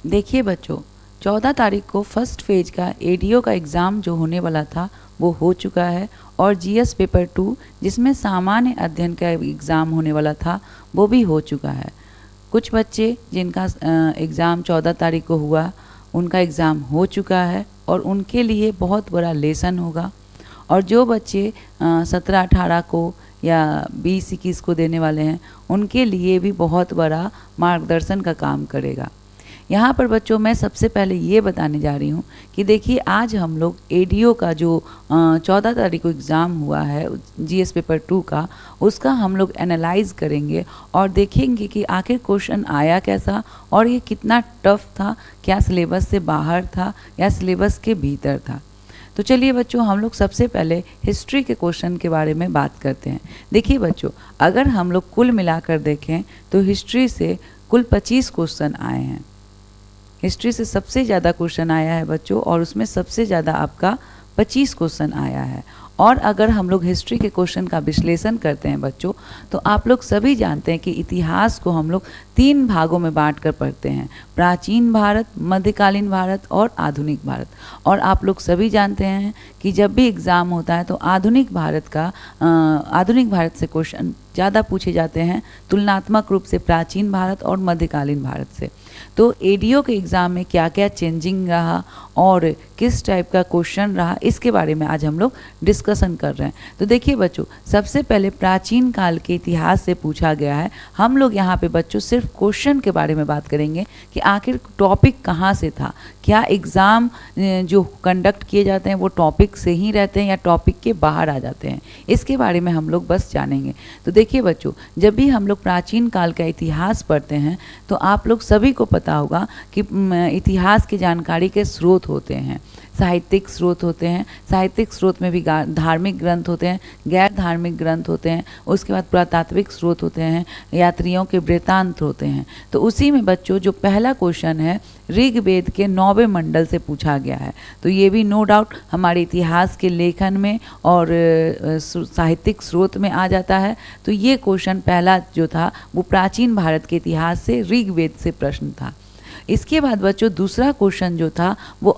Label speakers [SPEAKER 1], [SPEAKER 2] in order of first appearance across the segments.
[SPEAKER 1] देखिए बच्चों, 14 तारीख को फर्स्ट फेज का एडीओ का एग्ज़ाम जो होने वाला था वो हो चुका है और जीएस पेपर 2 जिसमें सामान्य अध्ययन का एग्ज़ाम होने वाला था वो भी हो चुका है। कुछ बच्चे जिनका एग्ज़ाम 14 तारीख को हुआ उनका एग्ज़ाम हो चुका है और उनके लिए बहुत बड़ा लेसन होगा। और जो बच्चे 17-18 को या 20-21 को देने वाले हैं उनके लिए भी बहुत बड़ा मार्गदर्शन का काम करेगा। यहाँ पर बच्चों मैं सबसे पहले ये बताने जा रही हूँ कि देखिए आज हम लोग एडीओ का जो 14 तारीख को एग्ज़ाम हुआ है जीएस पेपर 2 का, उसका हम लोग एनालाइज करेंगे और देखेंगे कि आखिर क्वेश्चन आया कैसा और ये कितना टफ था, क्या सिलेबस से बाहर था या सिलेबस के भीतर था। तो चलिए बच्चों हम लोग सबसे पहले हिस्ट्री के क्वेश्चन के बारे में बात करते हैं। देखिए बच्चों, अगर हम लोग कुल मिलाकर देखें तो हिस्ट्री से कुल 25 क्वेश्चन आए हैं। हिस्ट्री से सबसे ज़्यादा क्वेश्चन आया है बच्चों और उसमें सबसे ज़्यादा आपका 25 क्वेश्चन आया है। और अगर हम लोग हिस्ट्री के क्वेश्चन का विश्लेषण करते हैं बच्चों, तो आप लोग सभी जानते हैं कि इतिहास को हम लोग 3 भागों में बांट कर पढ़ते हैं, प्राचीन भारत, मध्यकालीन भारत और आधुनिक भारत। और आप लोग सभी जानते हैं कि जब भी एग्ज़ाम होता है तो आधुनिक भारत से क्वेश्चन ज़्यादा पूछे जाते हैं तुलनात्मक रूप से प्राचीन भारत और मध्यकालीन भारत से। तो एडीओ के एग्ज़ाम में क्या क्या चेंजिंग रहा और किस टाइप का क्वेश्चन रहा, इसके बारे में आज हम लोग डिस्कशन कर रहे हैं। तो देखिए बच्चों, सबसे पहले प्राचीन काल के इतिहास से पूछा गया है। हम लोग यहाँ पे बच्चों सिर्फ क्वेश्चन के बारे में बात करेंगे कि आखिर टॉपिक कहाँ से था, क्या एग्ज़ाम जो कंडक्ट किए जाते हैं वो टॉपिक से ही रहते हैं या टॉपिक के बाहर आ जाते हैं, इसके बारे में हम लोग बस जानेंगे। तो देखिए बच्चों, जब भी हम लोग प्राचीन काल का इतिहास पढ़ते हैं तो आप लोग सभी को पता होगा कि इतिहास की जानकारी के स्रोत होते हैं, साहित्यिक स्रोत होते हैं। साहित्यिक स्रोत में भी धार्मिक ग्रंथ होते हैं, गैर धार्मिक ग्रंथ होते हैं, उसके बाद पुरातात्विक स्रोत होते हैं, यात्रियों के वृत्तांत होते हैं। तो उसी में बच्चों जो पहला क्वेश्चन है ऋग्वेद के 9वें मंडल से पूछा गया है। तो ये भी नो डाउट हमारे इतिहास के लेखन में और साहित्यिक स्रोत में आ जाता है। तो ये क्वेश्चन पहला जो था वो प्राचीन भारत के इतिहास से ऋग्वेद से प्रश्न था। इसके बाद बच्चों दूसरा क्वेश्चन जो था वो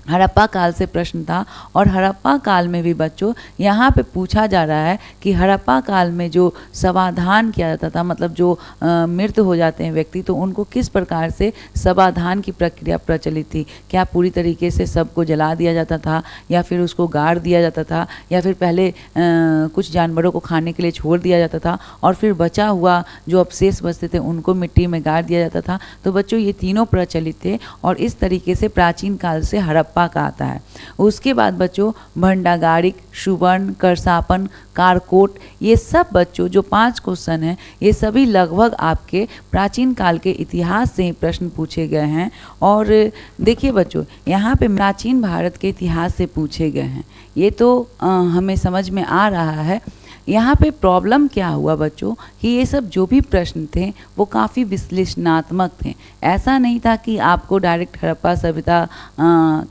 [SPEAKER 1] हड़प्पा काल से प्रश्न था। और हड़प्पा काल में भी बच्चों यहाँ पे पूछा जा रहा है कि हड़प्पा काल में जो समाधान किया जाता था, मतलब जो मृत हो जाते हैं व्यक्ति, तो उनको किस प्रकार से समाधान की प्रक्रिया प्रचलित थी। क्या पूरी तरीके से सबको जला दिया जाता था या फिर उसको गाड़ दिया जाता था या फिर पहले कुछ जानवरों को खाने के लिए छोड़ दिया जाता था और फिर बचा हुआ जो अवशेष बचते थे उनको मिट्टी में गाड़ दिया जाता था। तो बच्चों ये तीनों प्रचलित थे और इस तरीके से प्राचीन काल से हड़प्पा का आता है। उसके बाद बच्चों भंडागारिक, सुवर्ण, करसापन, कारकोट, ये सब बच्चों जो 5 क्वेश्चन हैं ये सभी लगभग आपके प्राचीन काल के इतिहास से ही प्रश्न पूछे गए हैं। और देखिए बच्चों, यहाँ पे प्राचीन भारत के इतिहास से पूछे गए हैं, ये तो हमें समझ में आ रहा है। यहाँ पे प्रॉब्लम क्या हुआ बच्चों कि ये सब जो भी प्रश्न थे वो काफ़ी विश्लेषणात्मक थे। ऐसा नहीं था कि आपको डायरेक्ट हड़प्पा सभ्यता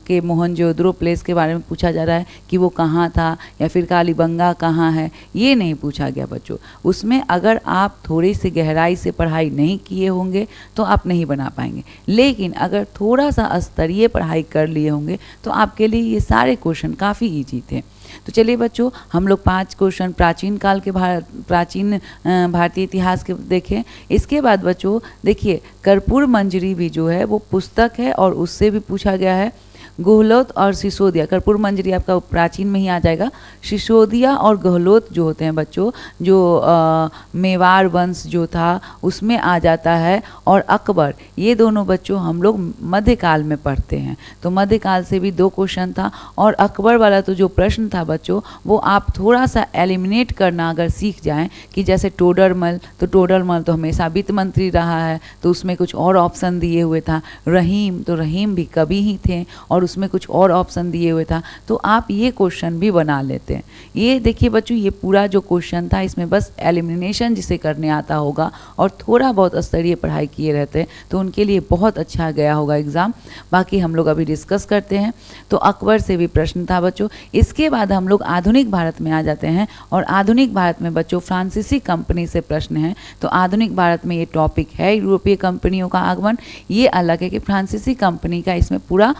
[SPEAKER 1] के मोहनजोदड़ो प्लेस के बारे में पूछा जा रहा है कि वो कहाँ था या फिर कालीबंगा कहाँ है, ये नहीं पूछा गया बच्चों। उसमें अगर आप थोड़ी सी गहराई से पढ़ाई नहीं किए होंगे तो आप नहीं बना पाएंगे, लेकिन अगर थोड़ा सा स्तरीय पढ़ाई कर लिए होंगे तो आपके लिए ये सारे क्वेश्चन काफ़ी ईजी थे। तो चलिए बच्चों, हम लोग 5 क्वेश्चन प्राचीन काल के प्राचीन भारतीय इतिहास के देखें। इसके बाद बच्चों देखिए कर्पूर मंजरी भी जो है वो पुस्तक है और उससे भी पूछा गया है। गहलोत और सिसोदिया, कर्पूर मंजरी आपका प्राचीन में ही आ जाएगा। सिसोदिया और गहलोत जो होते हैं बच्चों, जो मेवाड़ वंश जो था उसमें आ जाता है। और अकबर, ये दोनों बच्चों हम लोग मध्यकाल में पढ़ते हैं। तो मध्यकाल से भी 2 क्वेश्चन था। और अकबर वाला तो जो प्रश्न था बच्चों वो आप थोड़ा सा एलिमिनेट करना अगर सीख जाएं कि जैसे टोडरमल, तो टोडरमल तो हमेशा वित्त मंत्री रहा है तो उसमें कुछ और ऑप्शन दिए हुए था। रहीम, तो रहीम भी कवि ही थे और उसमें कुछ और ऑप्शन दिए हुए था, तो आप ये क्वेश्चन भी बना लेते हैं। ये देखिए बच्चों, ये पूरा जो क्वेश्चन था इसमें बस एलिमिनेशन जिसे करने आता होगा और थोड़ा बहुत स्तरीय पढ़ाई किए रहते हैं तो उनके लिए बहुत अच्छा गया होगा एग्ज़ाम। बाकी हम लोग अभी डिस्कस करते हैं। तो अकबर से भी प्रश्न था बच्चों। इसके बाद हम लोग आधुनिक भारत में आ जाते हैं और आधुनिक भारत में बच्चों फ्रांसीसी कंपनी से प्रश्न है। तो आधुनिक भारत में ये टॉपिक है यूरोपीय कंपनियों का आगमन। ये अलग है कि फ्रांसीसी कंपनी का इसमें पूरा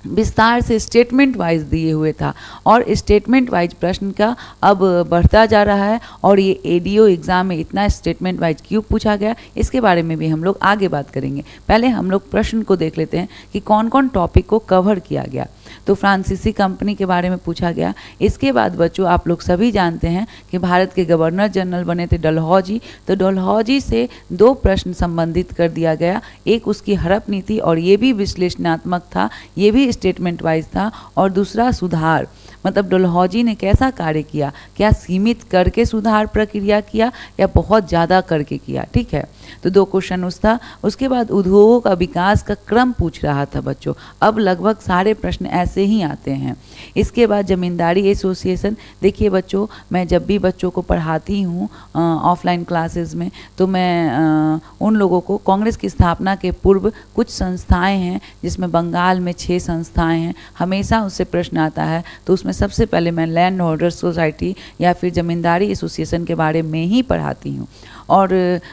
[SPEAKER 1] विस्तार से स्टेटमेंट वाइज दिए हुए था और स्टेटमेंट वाइज प्रश्न का अब बढ़ता जा रहा है। और ये एडीओ एग्ज़ाम में इतना स्टेटमेंट वाइज क्यों पूछा गया, इसके बारे में भी हम लोग आगे बात करेंगे। पहले हम लोग प्रश्न को देख लेते हैं कि कौन कौन टॉपिक को कवर किया गया। तो फ्रांसीसी कंपनी के बारे में पूछा गया। इसके बाद बच्चों आप लोग सभी जानते हैं कि भारत के गवर्नर जनरल बने थे डलहौजी। तो डलहौजी से 2 प्रश्न संबंधित कर दिया गया। एक उसकी हड़प नीति और ये भी विश्लेषणात्मक था, ये भी स्टेटमेंट वाइज था। और दूसरा सुधार, मतलब डलहौजी ने कैसा कार्य किया, क्या सीमित करके सुधार प्रक्रिया किया या बहुत ज़्यादा करके किया। ठीक है, तो 2 क्वेश्चन उस था। उसके बाद उद्योगों का विकास का क्रम पूछ रहा था बच्चों। अब लगभग सारे प्रश्न ऐसे ही आते हैं। इसके बाद जमींदारी एसोसिएशन। देखिए बच्चों, मैं जब भी बच्चों को पढ़ाती हूँ ऑफलाइन क्लासेस में, तो मैं उन लोगों को कांग्रेस की स्थापना के पूर्व कुछ संस्थाएं हैं, जिसमें बंगाल में 6 संस्थाएं हैं, हमेशा उससे प्रश्न आता है। तो उसमें सबसे पहले मैं लैंड होल्डर्स सोसाइटी या फिर जमींदारी एसोसिएशन के बारे में ही पढ़ाती हूँ। और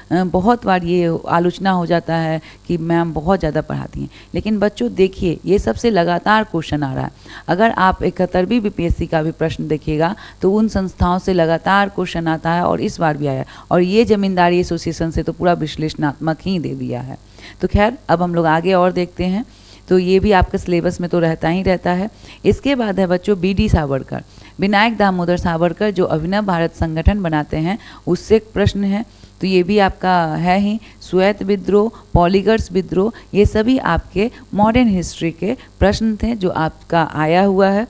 [SPEAKER 1] बहुत बार ये आलोचना हो जाता है कि मैम बहुत ज़्यादा पढ़ाती हैं, लेकिन बच्चों देखिए ये सबसे लगातार क्वेश्चन आ रहा है। अगर आप 71वीं बीपीएससी का भी प्रश्न देखिएगा तो उन संस्थाओं से लगातार क्वेश्चन आता है और इस बार भी आया। और ये जमींदारी एसोसिएशन से तो पूरा विश्लेषणात्मक ही दे दिया है। तो खैर अब हम लोग आगे और देखते हैं। तो ये भी आपके सिलेबस में तो रहता ही रहता है। इसके बाद है बच्चों बीडी सावरकर, विनायक दामोदर सावरकर जो अभिनव भारत संगठन बनाते हैं, उससे एक प्रश्न है। तो ये भी आपका है ही। श्वेत विद्रोह, पॉलीगर्स विद्रोह, ये सभी आपके मॉडर्न हिस्ट्री के प्रश्न थे जो आपका आया हुआ है।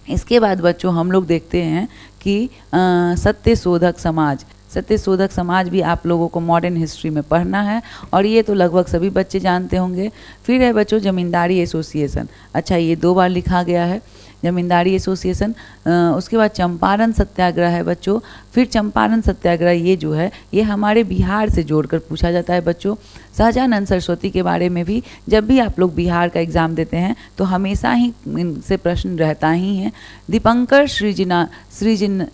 [SPEAKER 1] इसके बाद बच्चों हम लोग देखते हैं कि सत्यशोधक समाज, सत्यशोधक समाज भी आप लोगों को मॉडर्न हिस्ट्री में पढ़ना है और ये तो लगभग सभी बच्चे जानते होंगे। फिर है बच्चों जमींदारी एसोसिएशन। अच्छा, ये 2 बार लिखा गया है जमींदारी एसोसिएशन। उसके बाद चंपारण सत्याग्रह है बच्चों। फिर चंपारण सत्याग्रह ये जो है ये हमारे बिहार से जोड़कर पूछा जाता है बच्चों। सहजानंद सरस्वती के बारे में भी जब भी आप लोग बिहार का एग्ज़ाम देते हैं तो हमेशा ही इनसे प्रश्न रहता ही है। दीपंकर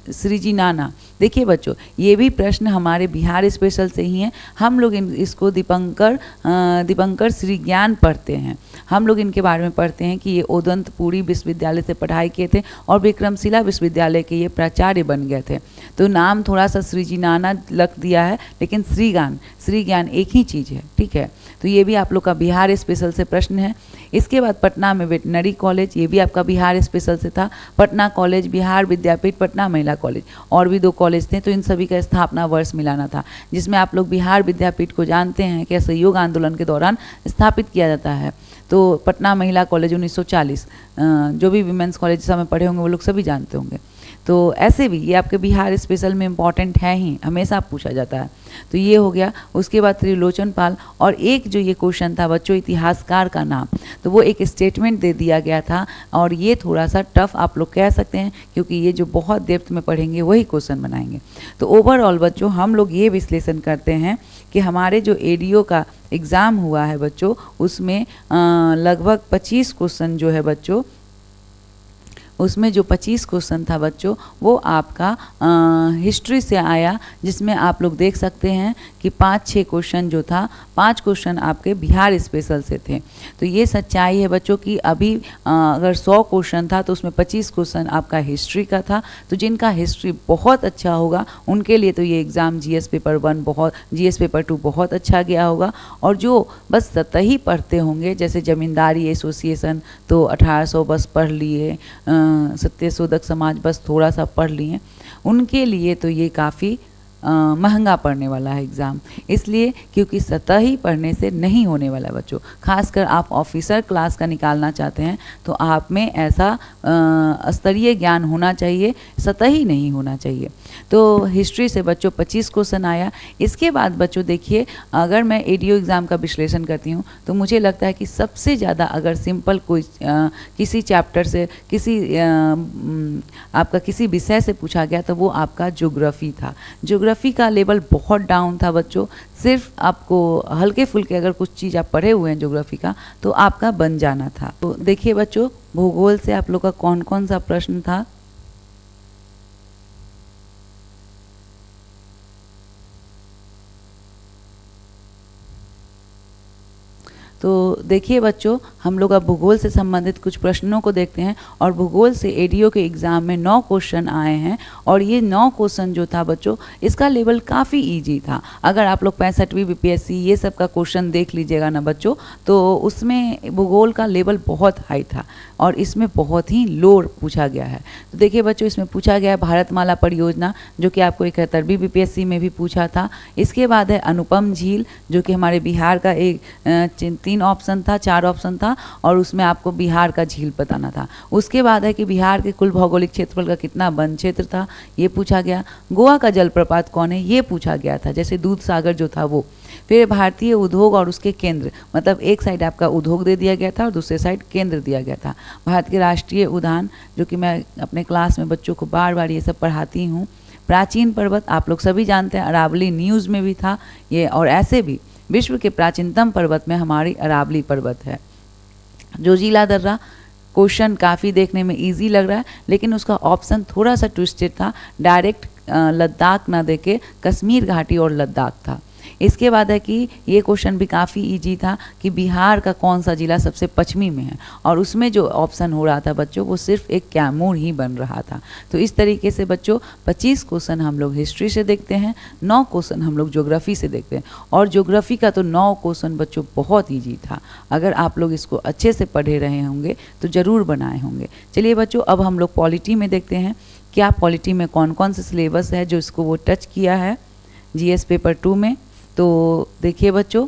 [SPEAKER 1] सृजिनाना, देखिए बच्चों ये भी प्रश्न हमारे बिहार स्पेशल से ही हैं। हम लोग इसको दीपंकर श्री ज्ञान पढ़ते हैं। हम लोग इनके बारे में पढ़ते हैं कि ये ओदंतपुरी विश्वविद्यालय से पढ़ाई किए थे और विक्रमशिला विश्वविद्यालय के ये प्राचार्य बन गए थे। तो नाम थोड़ा सा सृजिनाना लग दिया है, लेकिन श्री ज्ञान एक ही चीज़ है। ठीक है, तो ये भी आप लोग का बिहार स्पेशल से प्रश्न है। इसके बाद पटना में वेटनरी कॉलेज, ये भी आपका बिहार स्पेशल से था। पटना कॉलेज, बिहार विद्यापीठ, पटना महिला कॉलेज, और भी 2 कॉलेज थे। तो इन सभी का स्थापना वर्ष मिलाना था, जिसमें आप लोग बिहार विद्यापीठ को जानते हैं कि असहयोग आंदोलन के दौरान स्थापित किया जाता है। तो पटना महिला कॉलेज 1940, जो भी विमेंस कॉलेज समय पढ़े होंगे वो लोग सभी जानते होंगे। तो ऐसे भी ये आपके बिहार स्पेशल में इम्पॉर्टेंट है ही, हमेशा पूछा जाता है। तो ये हो गया। उसके बाद त्रिलोचन पाल, और एक जो ये क्वेश्चन था बच्चों इतिहासकार का नाम, तो वो एक स्टेटमेंट दे दिया गया था और ये थोड़ा सा टफ आप लोग कह सकते हैं, क्योंकि ये जो बहुत डेप्थ में पढ़ेंगे वही क्वेश्चन बनाएंगे। तो ओवरऑल बच्चों हम लोग ये विश्लेषण करते हैं कि हमारे जो एडीओ का एग्ज़ाम हुआ है बच्चों, उसमें लगभग 25 क्वेश्चन जो है बच्चों, उसमें जो 25 क्वेश्चन था बच्चों वो आपका हिस्ट्री से आया, जिसमें आप लोग देख सकते हैं कि 5-6 क्वेश्चन जो था, 5 क्वेश्चन आपके बिहार स्पेशल से थे। तो ये सच्चाई है बच्चों की अभी अगर 100 क्वेश्चन था तो उसमें 25 क्वेश्चन आपका हिस्ट्री का था। तो जिनका हिस्ट्री बहुत अच्छा होगा उनके लिए तो ये एग्ज़ाम जीएस पेपर 1 बहुत, जीएस पेपर 2 बहुत अच्छा गया होगा। और जो बस सतही पढ़ते होंगे, जैसे जमींदारी एसोसिएशन तो 1800 बस पढ़ लिए, सत्यशोधक समाज बस थोड़ा सा पढ़ लिए, उनके लिए तो ये काफ़ी महंगा पड़ने वाला है एग्ज़ाम, इसलिए क्योंकि सतही पढ़ने से नहीं होने वाला है बच्चों। खासकर आप ऑफिसर क्लास का निकालना चाहते हैं तो आप में ऐसा स्तरीय ज्ञान होना चाहिए, सतही नहीं होना चाहिए। तो हिस्ट्री से बच्चों 25 क्वेश्चन आया। इसके बाद बच्चों देखिए, अगर मैं एडीओ एग्ज़ाम का विश्लेषण करती हूँ तो मुझे लगता है कि सबसे ज़्यादा अगर सिंपल कोई किसी चैप्टर से आपका किसी विषय से पूछा गया तो वो आपका ज्योग्राफी था। ज्योग्राफी का लेवल बहुत डाउन था बच्चों। सिर्फ आपको हल्के फुल्के अगर कुछ चीज़ आप पढ़े हुए हैं ज्योग्राफी का तो आपका बन जाना था। तो देखिए बच्चों, भूगोल से आप लोग का कौन कौन सा प्रश्न था। तो देखिए बच्चों, हम लोग अब भूगोल से संबंधित कुछ प्रश्नों को देखते हैं। और भूगोल से एडीओ के एग्ज़ाम में 9 क्वेश्चन आए हैं और ये 9 क्वेश्चन जो था बच्चों, इसका लेवल काफ़ी इजी था। अगर आप लोग 65वीं बीपीएससी ये सब का क्वेश्चन देख लीजिएगा ना बच्चों, तो उसमें भूगोल का लेवल बहुत हाई था और इसमें बहुत ही लो पूछा गया है। तो देखिए बच्चों, इसमें पूछा गया है भारतमाला परियोजना, जो कि आपको 71वीं बीपीएससी में भी पूछा था। इसके बाद है अनुपम झील, जो कि हमारे बिहार का एक 3 ऑप्शन था, 4 ऑप्शन था और उसमें आपको बिहार का झील बताना था। उसके बाद है कि बिहार के कुल भौगोलिक क्षेत्रफल का कितना वन क्षेत्र था, ये पूछा गया। गोवा का जलप्रपात कौन है, ये पूछा गया था, जैसे दूध सागर जो था वो। फिर भारतीय उद्योग और उसके केंद्र, मतलब एक साइड आपका उद्योग दे दिया गया था और दूसरे साइड केंद्र दिया गया था। भारत के राष्ट्रीय उद्यान, जो कि मैं अपने क्लास में बच्चों को बार बार ये सब पढ़ाती हूँ। प्राचीन पर्वत, आप लोग सभी जानते हैं, अरावली न्यूज़ में भी था ये। और ऐसे भी विश्व के प्राचीनतम पर्वत में हमारी अरावली पर्वत है। जोजिला दर्रा, क्वेश्चन काफ़ी देखने में इजी लग रहा है लेकिन उसका ऑप्शन थोड़ा सा ट्विस्टेड था। डायरेक्ट लद्दाख ना देके कश्मीर घाटी और लद्दाख था। इसके बाद है कि ये क्वेश्चन भी काफ़ी इजी था कि बिहार का कौन सा ज़िला सबसे पश्चिमी में है, और उसमें जो ऑप्शन हो रहा था बच्चों वो सिर्फ एक कैमूर ही बन रहा था। तो इस तरीके से बच्चों 25 क्वेश्चन हम लोग हिस्ट्री से देखते हैं, 9 क्वेश्चन हम लोग ज्योग्राफी से देखते हैं। और ज्योग्राफी का तो 9 क्वेश्चन बच्चों बहुत ईजी था। अगर आप लोग इसको अच्छे से पढ़े रहे होंगे तो ज़रूर बनाए होंगे। चलिए बच्चों, अब हम लोग पॉलिटी में देखते हैं क्या पॉलिटी में कौन कौन से सिलेबस है जो इसको वो टच किया है जीएस पेपर 2 में। तो देखिए बच्चों,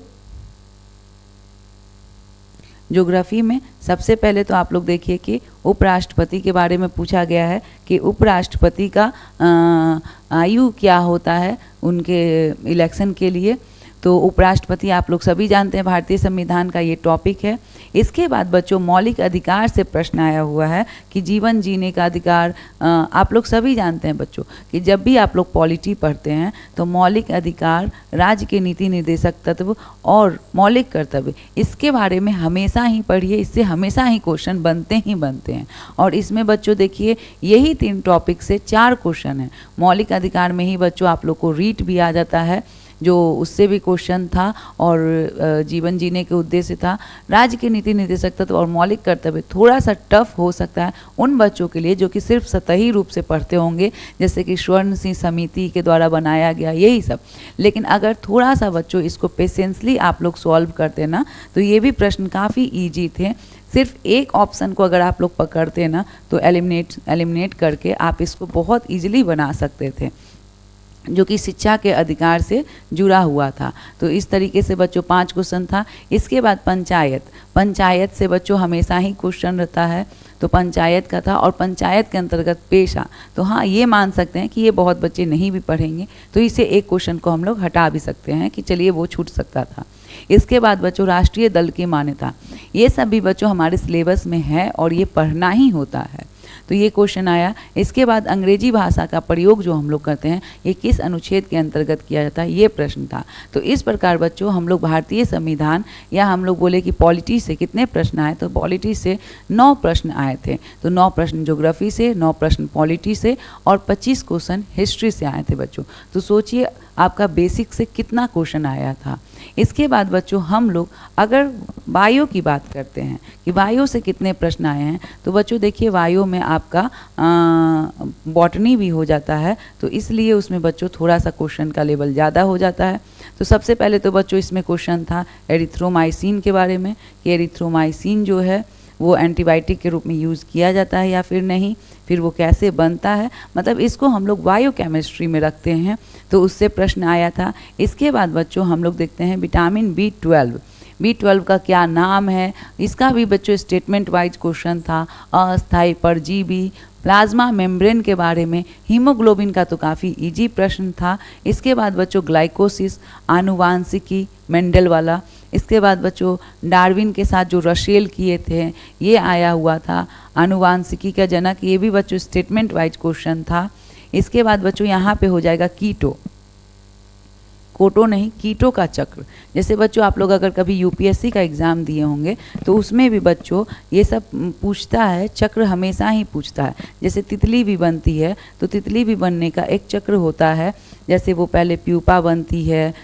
[SPEAKER 1] ज्योग्राफी में सबसे पहले तो आप लोग देखिए कि उपराष्ट्रपति के बारे में पूछा गया है कि उपराष्ट्रपति का आयु क्या होता है उनके इलेक्शन के लिए। तो उपराष्ट्रपति आप लोग सभी जानते हैं, भारतीय संविधान का ये टॉपिक है। इसके बाद बच्चों मौलिक अधिकार से प्रश्न आया हुआ है कि जीवन जीने का अधिकार। आप लोग सभी जानते हैं बच्चों कि जब भी आप लोग पॉलिटी पढ़ते हैं तो मौलिक अधिकार, राज्य के नीति निर्देशक तत्व और मौलिक कर्तव्य, इसके बारे में हमेशा ही पढ़िए, इससे हमेशा ही क्वेश्चन बनते ही बनते हैं। और इसमें बच्चों देखिए यही 3 टॉपिक से 4 क्वेश्चन हैं। मौलिक अधिकार में ही बच्चों आप लोग को रीट भी आ जाता है, जो उससे भी क्वेश्चन था, और जीवन जीने के उद्देश्य था। राज्य के नीति निर्देशक तत्व और मौलिक कर्तव्य थोड़ा सा टफ हो सकता है उन बच्चों के लिए जो कि सिर्फ सतही रूप से पढ़ते होंगे, जैसे कि स्वर्ण सिंह समिति के द्वारा बनाया गया यही सब। लेकिन अगर थोड़ा सा बच्चों इसको पेशेंसली आप लोग सॉल्व करते ना तो ये भी प्रश्न काफ़ी ईजी थे। सिर्फ एक ऑप्शन को अगर आप लोग पकड़ते ना तो एलिमिनेट करके आप इसको बहुत ईजिली बना सकते थे, जो कि शिक्षा के अधिकार से जुड़ा हुआ था। तो इस तरीके से बच्चों 5 क्वेश्चन था। इसके बाद पंचायत से बच्चों हमेशा ही क्वेश्चन रहता है, तो पंचायत का था। और पंचायत के अंतर्गत पेशा, तो हाँ ये मान सकते हैं कि ये बहुत बच्चे नहीं भी पढ़ेंगे, तो इसे एक क्वेश्चन को हम लोग हटा भी सकते हैं कि चलिए वो छूट सकता था। इसके बाद बच्चों राष्ट्रीय दल की मान्यता, ये सब भी बच्चों हमारे सिलेबस में है और ये पढ़ना ही होता है, तो ये क्वेश्चन आया। इसके बाद अंग्रेजी भाषा का प्रयोग जो हम लोग करते हैं ये किस अनुच्छेद के अंतर्गत किया जाता है, ये प्रश्न था। तो इस प्रकार बच्चों हम लोग भारतीय संविधान, या हम लोग बोले कि पॉलिटी से कितने प्रश्न आए, तो पॉलिटी से 9 प्रश्न आए थे। तो 9 प्रश्न ज्योग्राफी से, 9 प्रश्न पॉलिटी से और 25 क्वेश्चन हिस्ट्री से आए थे बच्चों। तो सोचिए आपका बेसिक से कितना क्वेश्चन आया था। इसके बाद बच्चों हम लोग अगर बायो की बात करते हैं कि बायो से कितने प्रश्न आए हैं, तो बच्चों देखिए बायो में आपका बॉटनी भी हो जाता है, तो इसलिए उसमें बच्चों थोड़ा सा क्वेश्चन का लेवल ज़्यादा हो जाता है। तो सबसे पहले तो बच्चों इसमें क्वेश्चन था एरिथ्रोमाइसिन के बारे में कि एरिथ्रोमाइसिन जो है वो एंटीबायोटिक के रूप में यूज़ किया जाता है या फिर नहीं, फिर वो कैसे बनता है, मतलब इसको हम लोग बायोकेमिस्ट्री में रखते हैं, तो उससे प्रश्न आया था। इसके बाद बच्चों हम लोग देखते हैं विटामिन B12 का क्या नाम है, इसका भी बच्चों स्टेटमेंट वाइज क्वेश्चन था। अस्थायी परजीवी, प्लाज्मा मेम्ब्रेन के बारे में, हीमोग्लोबिन का तो काफ़ी इजी प्रश्न था। इसके बाद बच्चों ग्लाइकोसिस, आनुवांशिकी मेंडल वाला। इसके बाद बच्चों डार्विन के साथ जो रशेल किए थे ये आया हुआ था, आनुवांशिकी का जनक, ये भी बच्चों स्टेटमेंट वाइज क्वेश्चन था। इसके बाद बच्चों यहाँ पे हो जाएगा कीटो का चक्र। जैसे बच्चों आप लोग अगर कभी यूपीएससी का एग्ज़ाम दिए होंगे तो उसमें भी बच्चों ये सब पूछता है, चक्र हमेशा ही पूछता है। जैसे तितली भी बनती है तो तितली भी बनने का एक चक्र होता है, जैसे वो पहले प्यूपा बनती है,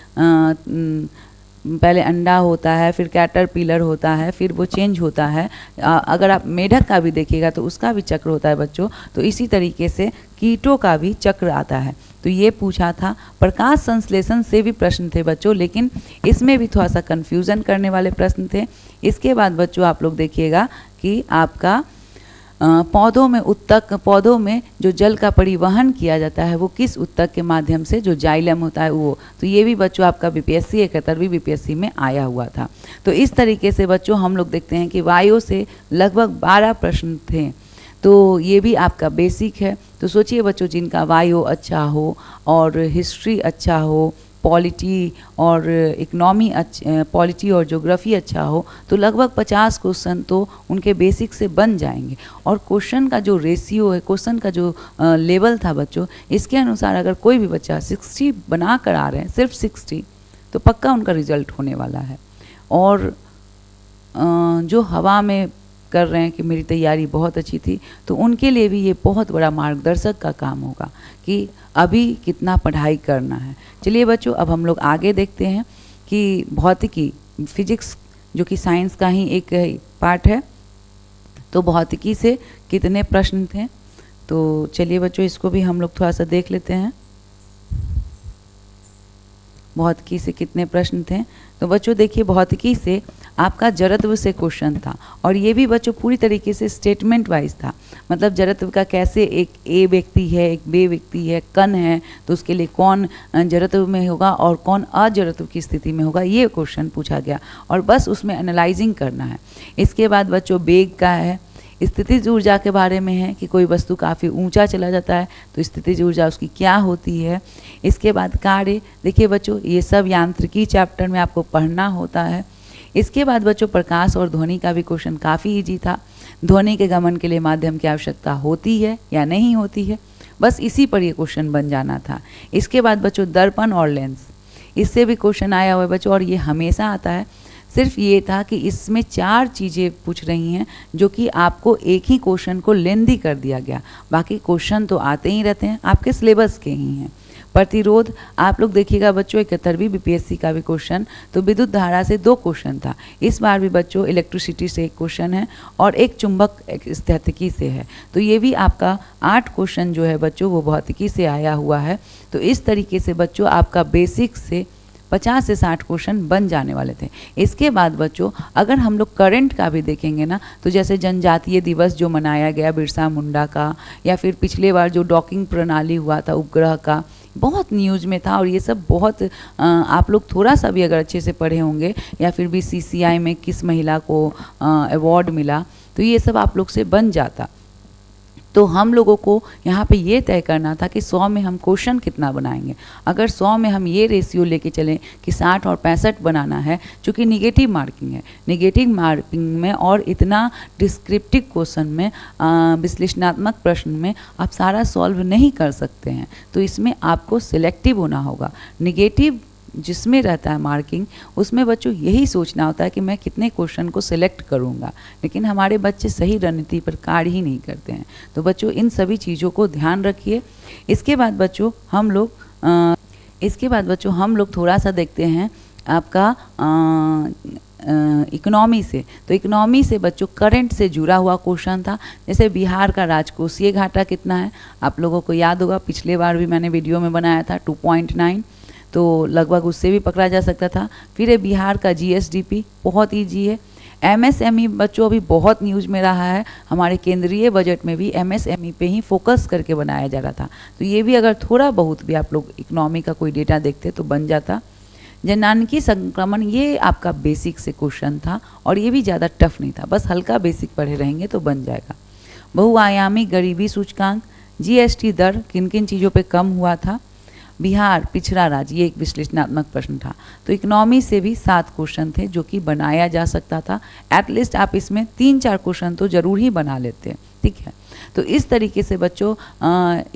[SPEAKER 1] पहले अंडा होता है, फिर कैटरपिलर होता है, फिर वो चेंज होता है। अगर आप मेढक का भी देखिएगा तो उसका भी चक्र होता है बच्चों। तो इसी तरीके से कीटों का भी चक्र आता है। तो ये पूछा था। प्रकाश संश्लेषण से भी प्रश्न थे बच्चों, लेकिन इसमें भी थोड़ा सा कन्फ्यूज़न करने वाले प्रश्न थे। इसके बाद बच्चों आप लोग देखिएगा कि आपका पौधों में जो जल का परिवहन किया जाता है वो किस ऊतक के माध्यम से, जो जाइलम होता है वो। तो ये भी बच्चों आपका बीपीएससी 71वीं बीपीएससी में आया हुआ था। तो इस तरीके से बच्चों हम लोग देखते हैं कि वायु से लगभग 12 प्रश्न थे। तो ये भी आपका बेसिक है। तो सोचिए बच्चों, जिनका वायु अच्छा हो और हिस्ट्री अच्छा हो, पॉलिटी और इकनॉमी पॉलिटी और ज्योग्राफी अच्छा हो, तो लगभग 50 क्वेश्चन तो उनके बेसिक से बन जाएंगे। और क्वेश्चन का जो रेशियो है, क्वेश्चन का जो लेवल था बच्चों, इसके अनुसार अगर कोई भी बच्चा 60 बना कर आ रहे हैं, सिर्फ 60, तो पक्का उनका रिजल्ट होने वाला है। और जो हवा में कर रहे हैं कि मेरी तैयारी बहुत अच्छी थी, तो उनके लिए भी ये बहुत बड़ा मार्गदर्शक का काम होगा कि अभी कितना पढ़ाई करना है। चलिए बच्चों, अब हम लोग आगे देखते हैं कि भौतिकी, फिजिक्स जो कि साइंस का ही एक पार्ट है, तो भौतिकी से कितने प्रश्न थे। तो चलिए बच्चों, इसको भी हम लोग थोड़ा सा देख लेते हैं, भौतिकी से कितने प्रश्न थे। तो बच्चों देखिए, भौतिकी से आपका जड़त्व से क्वेश्चन था, और ये भी बच्चों पूरी तरीके से स्टेटमेंट वाइज था। मतलब जड़त्व का कैसे, एक ए व्यक्ति है, एक बे व्यक्ति है, कण है, तो उसके लिए कौन जड़त्व में होगा और कौन अजड़त्व की स्थिति में होगा, ये क्वेश्चन पूछा गया। और बस उसमें एनालाइजिंग करना है। इसके बाद बच्चों वेग का है, स्थितिज ऊर्जा के बारे में है कि कोई वस्तु काफ़ी ऊंचा चला जाता है तो स्थितिज ऊर्जा उसकी क्या होती है। इसके बाद कार्य, देखिए बच्चों ये सब यांत्रिकी चैप्टर में आपको पढ़ना होता है। इसके बाद बच्चों प्रकाश और ध्वनि का भी क्वेश्चन काफ़ी इजी था। ध्वनि के गमन के लिए माध्यम की आवश्यकता होती है या नहीं होती है, बस इसी पर ये क्वेश्चन बन जाना था। इसके बाद बच्चों दर्पण और लेंस, इससे भी क्वेश्चन आया हुआ है बच्चों, और ये हमेशा आता है। सिर्फ ये था कि इसमें 4 चीज़ें पूछ रही हैं जो कि आपको एक ही क्वेश्चन को लेंदी कर दिया गया। बाकी क्वेश्चन तो आते ही रहते हैं, आपके सिलेबस के ही हैं। प्रतिरोध, आप लोग देखिएगा बच्चों 71वीं बीपीएससी का भी क्वेश्चन, तो विद्युत धारा से 2 क्वेश्चन था। इस बार भी बच्चों इलेक्ट्रिसिटी से 1 क्वेश्चन है और एक चुंबक स्थितिकी से है। तो ये भी आपका 8 क्वेश्चन जो है बच्चों वो भौतिकी से आया हुआ है। तो इस तरीके से बच्चों आपका बेसिक से 50 से 60 क्वेश्चन बन जाने वाले थे। इसके बाद बच्चों अगर हम लोग करंट का भी देखेंगे ना, तो जैसे जनजातीय दिवस जो मनाया गया बिरसा मुंडा का, या फिर पिछले बार जो डॉकिंग प्रणाली हुआ था उपग्रह का, बहुत न्यूज़ में था। और ये सब बहुत आप लोग थोड़ा सा भी अगर अच्छे से पढ़े होंगे, या फिर भी CCI में किस महिला को अवार्ड मिला, तो ये सब आप लोग से बन जाता। तो हम लोगों को यहाँ पे ये तय करना था कि 100 में हम क्वेश्चन कितना बनाएंगे। अगर 100 में हम ये रेशियो लेके चलें कि 60 और 65 बनाना है, चूँकि निगेटिव मार्किंग है, निगेटिव मार्किंग में और इतना डिस्क्रिप्टिव क्वेश्चन में, विश्लेषणात्मक प्रश्न में आप सारा सॉल्व नहीं कर सकते हैं। तो इसमें आपको सिलेक्टिव होना होगा। निगेटिव जिसमें रहता है मार्किंग, उसमें बच्चों यही सोचना होता है कि मैं कितने क्वेश्चन को सिलेक्ट करूंगा, लेकिन हमारे बच्चे सही रणनीति पर कार्य ही नहीं करते हैं। तो बच्चों इन सभी चीज़ों को ध्यान रखिए। इसके बाद बच्चों हम लोग थोड़ा सा देखते हैं आपका इकोनॉमी से। तो इकोनॉमी से बच्चों करंट से जुड़ा हुआ क्वेश्चन था। जैसे बिहार का राजकोषीय घाटा कितना है, आप लोगों को याद होगा, पिछले बार भी मैंने वीडियो में बनाया था 2.9, तो लगभग उससे भी पकड़ा जा सकता था। फिर है बिहार का GSDP, बहुत ईजी है। MSME बच्चों अभी बहुत न्यूज़ में रहा है, हमारे केंद्रीय बजट में भी MSME पे ही फोकस करके बनाया जा रहा था। तो ये भी अगर थोड़ा बहुत भी आप लोग इकोनॉमी का कोई डेटा देखते तो बन जाता। जननांगी संक्रमण, ये आपका बेसिक से क्वेश्चन था और ये भी ज़्यादा टफ नहीं था, बस हल्का बेसिक पढ़े रहेंगे तो बन जाएगा। बहुआयामी गरीबी सूचकांक, GST दर किन किन चीज़ों पे कम हुआ था, बिहार पिछड़ा राज्य, ये एक विश्लेषणात्मक प्रश्न था। तो इकोनॉमी से भी 7 क्वेश्चन थे जो कि बनाया जा सकता था। एटलीस्ट आप इसमें 3-4 क्वेश्चन तो ज़रूर ही बना लेते हैं, ठीक है। तो इस तरीके से बच्चों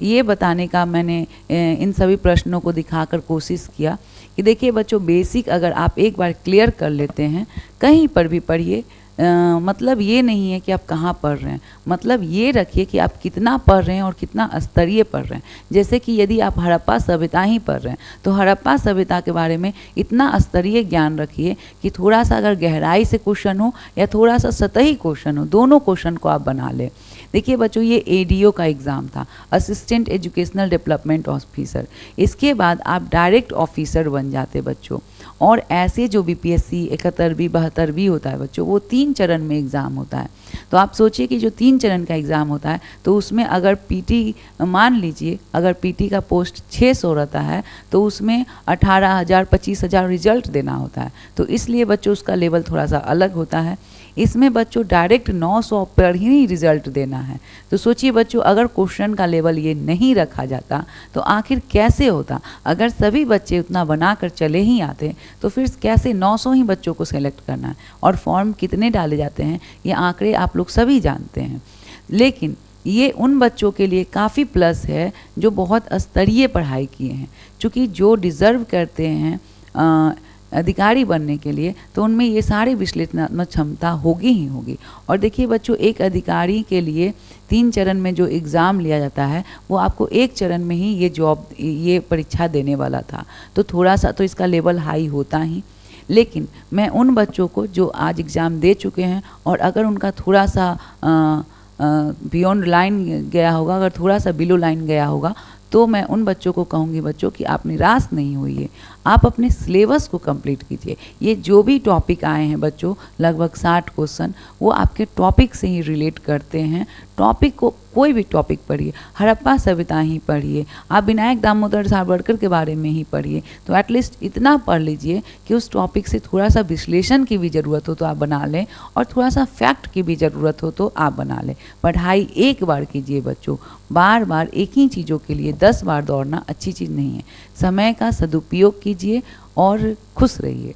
[SPEAKER 1] ये बताने का मैंने इन सभी प्रश्नों को दिखाकर कोशिश किया कि देखिए बच्चों, बेसिक अगर आप एक बार क्लियर कर लेते हैं, कहीं पर भी पढ़िए, मतलब ये नहीं है कि आप कहाँ पढ़ रहे हैं, मतलब ये रखिए कि आप कितना पढ़ रहे हैं और कितना स्तरीय पढ़ रहे हैं। जैसे कि यदि आप हड़प्पा सभ्यता ही पढ़ रहे हैं तो हड़प्पा सभ्यता के बारे में इतना स्तरीय ज्ञान रखिए कि थोड़ा सा अगर गहराई से क्वेश्चन हो या थोड़ा सा सतही क्वेश्चन हो, दोनों क्वेश्चन को आप बना लें। देखिए बच्चों, ये ADO का एग्ज़ाम था, असिस्टेंट एजुकेशनल डेवलपमेंट ऑफिसर। इसके बाद आप डायरेक्ट ऑफिसर बन जाते बच्चों। और ऐसे जो BPSC 71वीं 72वीं होता है बच्चों, वो 3 चरण में एग्ज़ाम होता है। तो आप सोचिए कि जो 3 चरण का एग्ज़ाम होता है तो उसमें अगर PT, मान लीजिए अगर PT का पोस्ट 600 रहता है तो उसमें 18,000 25,000 रिजल्ट देना होता है। तो इसलिए बच्चों उसका लेवल थोड़ा सा अलग होता है। इसमें बच्चों डायरेक्ट 900 पर ही रिजल्ट देना है। तो सोचिए बच्चों, अगर क्वेश्चन का लेवल ये नहीं रखा जाता तो आखिर कैसे होता। अगर सभी बच्चे उतना बनाकर चले ही आते तो फिर कैसे 900 ही बच्चों को सेलेक्ट करना है, और फॉर्म कितने डाले जाते हैं ये आंकड़े आप लोग सभी जानते हैं। लेकिन ये उन बच्चों के लिए काफ़ी प्लस है जो बहुत स्तरीय पढ़ाई किए हैं, क्योंकि जो डिज़र्व करते हैं अधिकारी बनने के लिए, तो उनमें ये सारी विश्लेषणात्मक क्षमता होगी ही होगी। और देखिए बच्चों, एक अधिकारी के लिए 3 चरण में जो एग्ज़ाम लिया जाता है वो आपको 1 चरण में ही ये परीक्षा देने वाला था। तो थोड़ा सा तो इसका लेवल हाई होता ही। लेकिन मैं उन बच्चों को जो आज एग्ज़ाम दे चुके हैं और अगर उनका थोड़ा सा बियॉन्ड लाइन गया होगा, अगर थोड़ा सा बिलो लाइन गया होगा, तो मैं उन बच्चों को कहूँगी बच्चों कि आप निराश नहीं होइए, आप अपने सिलेबस को कंप्लीट कीजिए। ये जो भी टॉपिक आए हैं बच्चों, लगभग 60 क्वेश्चन, वो आपके टॉपिक से ही रिलेट करते हैं। टॉपिक को, कोई भी टॉपिक पढ़िए, हड़प्पा सभ्यता ही पढ़िए, आप विनायक दामोदर सावरकर के बारे में ही पढ़िए। तो एटलीस्ट इतना पढ़ लीजिए कि उस टॉपिक से थोड़ा सा विश्लेषण की भी ज़रूरत हो तो आप बना लें, और थोड़ा सा फैक्ट की भी ज़रूरत हो तो आप बना लें। पढ़ाई एक बार कीजिए बच्चों, बार बार एक ही चीज़ों के लिए 10 बार दौड़ना अच्छी चीज़ नहीं है। समय का सदुपयोग कीजिए और खुश रहिए।